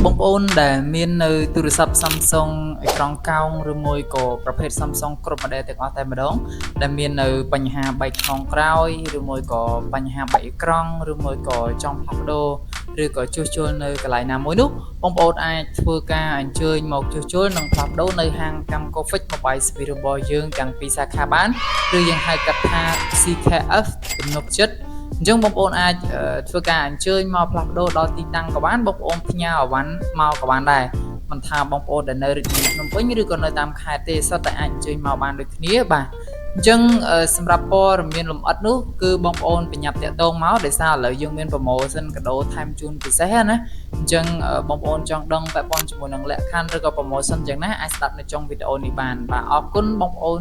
បងប្អូនដែលមាននៅទូរស័ព្ទ Samsung អេក្រង់កោងឬមួយក៏ប្រភេទ Samsung គ្រប់ model ទាំងអស់តែម្ដងដែលមាននៅបញ្ហាបែកខ្នងក្រោយឬមួយក៏បញ្ហាបែកអេក្រង់ឬមួយក៏ចង់ផ្លាស់ប្ដូរឬក៏ជួសជុលនៅកន្លែងណាមួយនោះបងប្អូនអាចធ្វើការអញ្ជើញមកជួសជុលនិងផ្លាស់ប្ដូរនៅហាងកម្ម Cofix Mobile Service របស់យើងទាំងពីរសាខាបានឬយើងហៅកាត់ថា CKF ទំនុកចិត្តអញ្ចឹងបងប្អូនអាចធ្វើការអញ្ជើញមកផ្លាស់ប្ដូរដល់ទីតាំងក៏បានបងប្អូនផ្ញើអវ៉ាន់មកក៏បានដែរមិនថាបងប្អូនដែលនៅរាជធានីភ្នំពេញឬក៏នៅតាមខេត្តទេសុទ្ធតែអាចអញ្ជើញមកបានដូចគ្នាបាទអញ្ចឹងសម្រាប់ព័ត៌មានលម្អិតនោះគឺបងប្អូនបញ្ញាប់តាក់ទងមកដោយសារឥឡូវយើងមាន promotion កាដូថែមជូនពិសេសណាអញ្ចឹងបងប្អូនចង់ដឹងពាក់ព័ន្ធជាមួយនឹងលក្ខខណ្ឌឬក៏ promotion យ៉ាងណាអាចស្ដាប់នៅtrong វីដេអូនេះបានបាទអរគុណបងប្អូន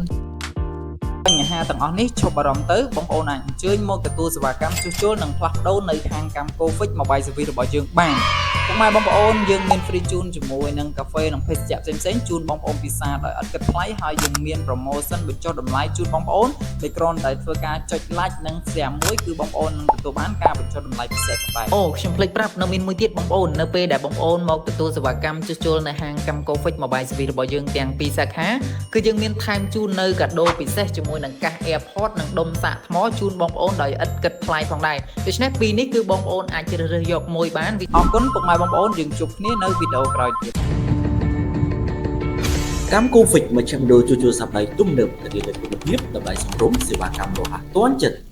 បញ្ហាទាំងអស់នេះឈប់អារម្មណ៍ទៅបងប្អូនអាចអញ្ជើញមកទទួលសេវាកម្មជួសជុលនិងផ្លាស់ប្ដូរនៅហាងកម្ម Cofix Mobile Service របស់យើងបានពុកម៉ែបងប្អូនយើងមាន free ជូនជាមួយនឹងកាហ្វេនិងភេសជ្ជៈផ្សេងៗជូនបងប្អូនពិសាដោយឥតគិតថ្លៃហើយយើងមាន promotion បញ្ចុះតម្លៃជូនបងប្អូនដោយគ្រាន់តែធ្វើការចុច like និង share មួយគឺបងប្អូននឹងទទួលបានការបញ្ចុះតម្លៃពិសេសផងដែរអូខ្ញុំភ្លេចប្រាប់នៅមានមួយទៀតបងប្អូននៅពេលដែលបងប្អូនមកទទួលសេវាកម្មជួសជុលនៅហាងកម្ម Cofix Mobile Service របស់យើងទាំងពីរសាខាគឺយើងមានថែមជូននៅកាដូពិសេសជាមួយនឹងកាស AirPod និងដុំសាកថ្មជូនបងប្អូនដោយឥតគិតថ្លៃផងដែរដូច្នេះពីរនេះគឺបងប្អូនអាចជ្រើសរើសយកមួយបានអរគុណពុកម៉ែបងប្អូនយើងជួបគ្នានៅវីដេអូក្រោយទៀតកម្ម Cofix មជ្ឈមណ្ឌលជួសជុលសប្បាយទំនើបដែលមានគុណភាពតម្លៃសមរម្យសេវាកម្មរហ័សទាន់ចិត្ត